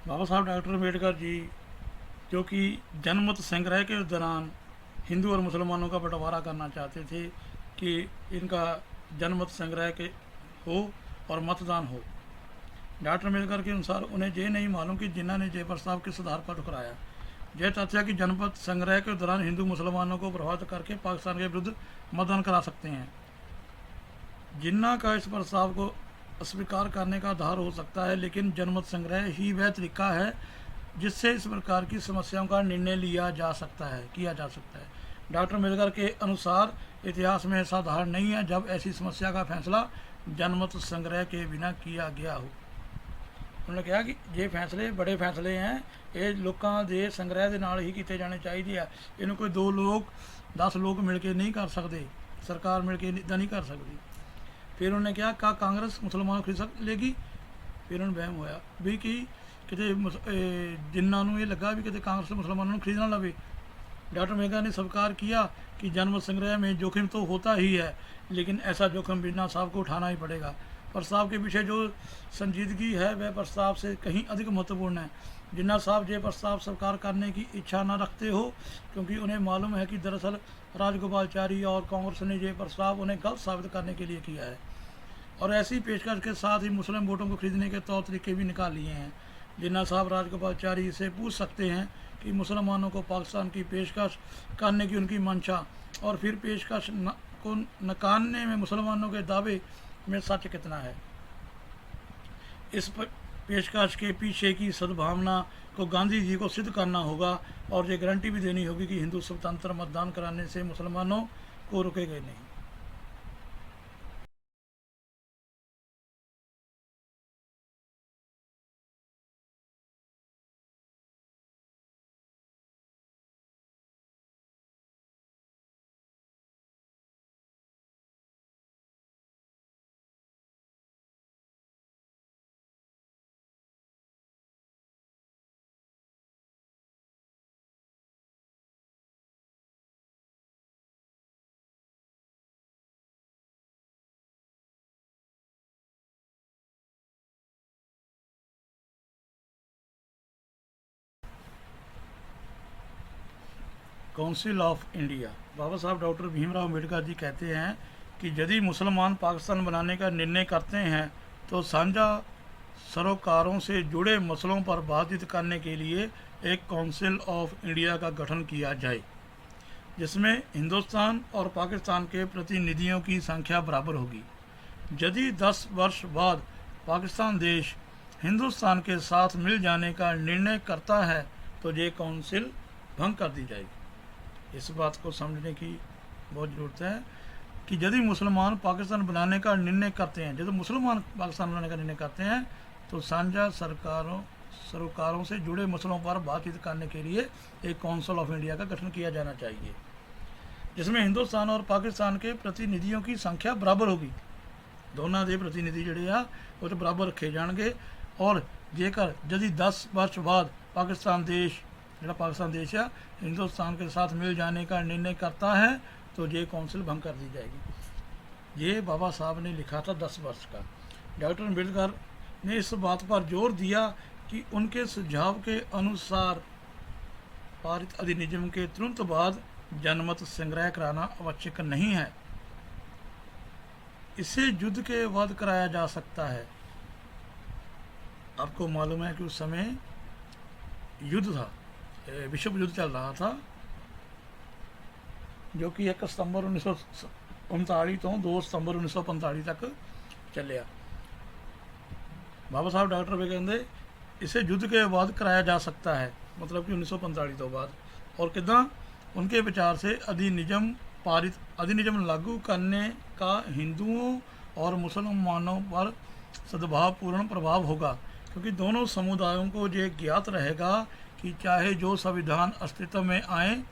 बाबा साहब डॉक्टर अम्बेडकर जी जो कि जनमत संग्रह के दौरान हिंदू और मुसलमानों का बंटवारा करना चाहते थे कि इनका जनमत संग्रह के हो और मतदान हो। डॉक्टर अम्बेडकर के अनुसार उन्हें ये नहीं मालूम कि जिन्ना ने जय प्रस्ताव किस आधार पर ठुकराया। यह तथ्य कि जनमत संग्रह के दौरान हिंदू मुसलमानों को प्रभावित करके पाकिस्तान के विरुद्ध मतदान करा सकते हैं। जिन्ना का इस प्रस्ताव को अस्वीकार करने का आधार हो सकता है, लेकिन जनमत संग्रह ही वह तरीका है जिससे इस प्रकार की समस्याओं का निर्णय किया जा सकता है। डॉक्टर अम्बेडकर के अनुसार इतिहास में ऐसा उदाहरण नहीं है जब ऐसी समस्या का फैसला जनमत संग्रह के बिना किया गया हो। उन्होंने कहा कि ये फैसले बड़े फैसले हैं, ये लोगों के संग्रह के नाल ही किए जाने चाहिए है। इन्हें कोई 2 लोग 10 लोग मिल के नहीं कर सकते, सरकार मिल के इदा नहीं कर सकती। फिर उन्होंने कहा का कांग्रेस मुसलमान खरीद लेगी। फिर उन्होंने वहम होया भी कि किते जिन्होंने ये लगा भी किते कांग्रेस मुसलमानों खरीद ना लवे। डॉक्टर अम्बेडकर ने स्वीकार किया कि जनमत संग्रह में जोखिम तो होता ही है, लेकिन ऐसा जोखिम बिना साहब को उठाना ही पड़ेगा। प्रस्ताव के पीछे जो संजीदगी है वह प्रस्ताव से कहीं अधिक महत्वपूर्ण है। जिन्ना साहब ये प्रस्ताव स्वीकार करने की इच्छा न रखते हो, क्योंकि उन्हें मालूम है कि दरअसल राजगोपालचारी और कांग्रेस ने ये प्रस्ताव उन्हें गलत साबित करने के लिए किया है और ऐसी पेशकश के साथ ही मुस्लिम वोटों को खरीदने के तौर तरीके भी निकाल लिए हैं। जिन्ना साहब राजगोपालचारी से पूछ सकते हैं कि मुसलमानों को पाकिस्तान की पेशकश करने की उनकी मंशा और फिर पेशकश को नकारने में मुसलमानों के दावे में सच कितना है। इस पेशकश के पीछे की सद्भावना को गांधी जी को सिद्ध करना होगा और ये गारंटी भी देनी होगी कि हिंदू स्वतंत्र मतदान कराने से मुसलमानों को रुकेंगे नहीं। Council of India. बाबा साहब डॉक्टर भीमराव अम्बेडकर जी कहते हैं कि यदि मुसलमान पाकिस्तान बनाने का निर्णय करते हैं तो साझा सरोकारों से जुड़े मसलों पर बातचीत करने के लिए एक काउंसिल ऑफ इंडिया का गठन किया जाए, जिसमें हिंदुस्तान और पाकिस्तान के प्रतिनिधियों की संख्या बराबर होगी। यदि 10 वर्ष बाद पाकिस्तान देश हिंदुस्तान के साथ मिल जाने का निर्णय करता है तो ये काउंसिल भंग कर दी जाएगी। इस बात को समझने की बहुत ज़रूरत है कि यदि मुसलमान पाकिस्तान बनाने का निर्णय करते हैं, जब मुसलमान पाकिस्तान बनाने का निर्णय करते हैं तो साझा सरोकारों से जुड़े मसलों पर बातचीत करने के लिए एक काउंसिल ऑफ इंडिया का गठन किया जाना चाहिए, जिसमें हिंदुस्तान और पाकिस्तान के प्रतिनिधियों की संख्या बराबर होगी। दोनों के प्रतिनिधि जोड़े आ वो तो बराबर रखे जाएंगे और जेकर यदि 10 वर्ष बाद पाकिस्तान देश है हिंदुस्तान के साथ मिल जाने का निर्णय करता है तो ये काउंसिल भंग कर दी जाएगी। ये बाबा साहब ने लिखा था 10 वर्ष का। डॉक्टर अम्बेडकर ने इस बात पर जोर दिया कि उनके सुझाव के अनुसार पारित अधिनियम के तुरंत बाद जनमत संग्रह कराना आवश्यक नहीं है। इसे युद्ध के बाद कराया जा सकता है। आपको मालूम है कि उस समय युद्ध था, विश्व युद्ध चल रहा था, जो कि 1 सितंबर 1939 तो 2 सितंबर 1945 तक चलिया। बाबा साहब डॉक्टर भी कहते इसे युद्ध के बाद कराया जा सकता है, मतलब कि 1945 तो बाद। और किदा उनके विचार से अधिनियम लागू करने का हिंदुओं और मुसलमानों पर सद्भावपूर्ण प्रभाव होगा, क्योंकि दोनों समुदायों को ये ज्ञात रहेगा कि चाहे जो संविधान अस्तित्व में आए,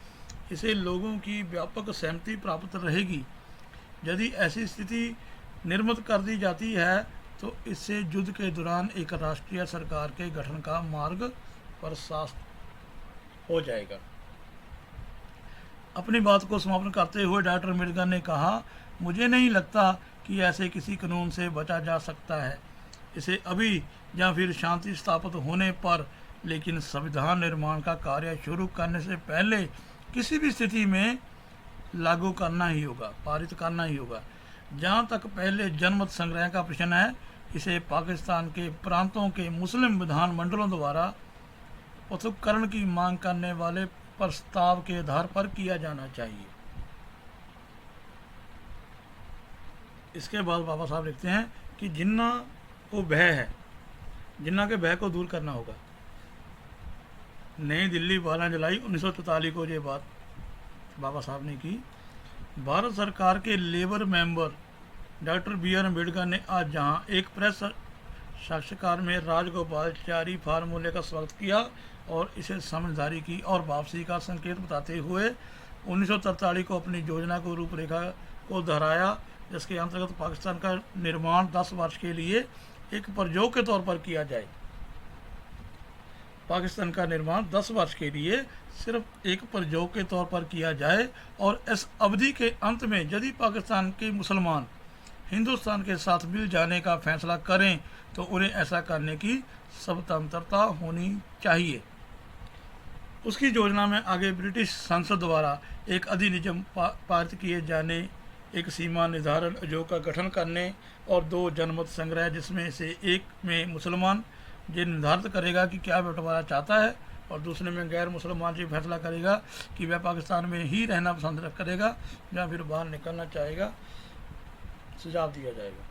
इसे लोगों की व्यापक सहमति प्राप्त रहेगी। यदि ऐसी स्थिति निर्मित कर दी जाती है तो इससे युद्ध के दौरान एक राष्ट्रीय सरकार के गठन का मार्ग प्रशस्त हो जाएगा। अपनी बात को समापन करते हुए डॉक्टर अम्बेडकर ने कहा, मुझे नहीं लगता कि ऐसे किसी कानून से बचा जा सकता है। इसे अभी या फिर शांति स्थापित होने पर लेकिन संविधान निर्माण का कार्य शुरू करने से पहले किसी भी स्थिति में लागू करना ही होगा, पारित करना ही होगा। जहाँ तक पहले जनमत संग्रह का प्रश्न है, इसे पाकिस्तान के प्रांतों के मुस्लिम विधानमंडलों द्वारा पृथक्करण की मांग करने वाले प्रस्ताव के आधार पर किया जाना चाहिए। इसके बाद बाबा साहब लिखते हैं कि जिन्ना को भय है, जिन्ना के भय को दूर करना होगा। नई दिल्ली 12 जुलाई 1943 को ये बात बाबा साहब ने की। भारत सरकार के labour member doctor B R. Ambedkar ने आज जहां एक प्रेस साक्षात्कार में राजगोपालाचारी फार्मूले का स्वागत किया और इसे समझदारी की और वापसी का संकेत बताते हुए 1943 को अपनी योजना को रूपरेखा को दोहराया, जिसके अंतर्गत पाकिस्तान का निर्माण 10 वर्ष के लिए एक प्रयोग के तौर पर किया जाए। पाकिस्तान का निर्माण 10 वर्ष के लिए सिर्फ एक प्रयोग के तौर पर किया जाए और इस अवधि के अंत में यदि पाकिस्तान के मुसलमान हिंदुस्तान के साथ मिल जाने का फैसला करें तो उन्हें ऐसा करने की स्वतंत्रता होनी चाहिए। उसकी योजना में आगे ब्रिटिश संसद द्वारा एक अधिनियम पारित किए जाने, एक सीमा निर्धारण आयोग का गठन करने और 2 जनमत संग्रह जिसमें से एक में मुसलमान ये निर्धारित करेगा कि क्या बंटवारा चाहता है और दूसरे में गैर मुसलमान ये फैसला करेगा कि वह पाकिस्तान में ही रहना पसंद करेगा या फिर बाहर निकलना चाहेगा, सुझाव दिया जाएगा।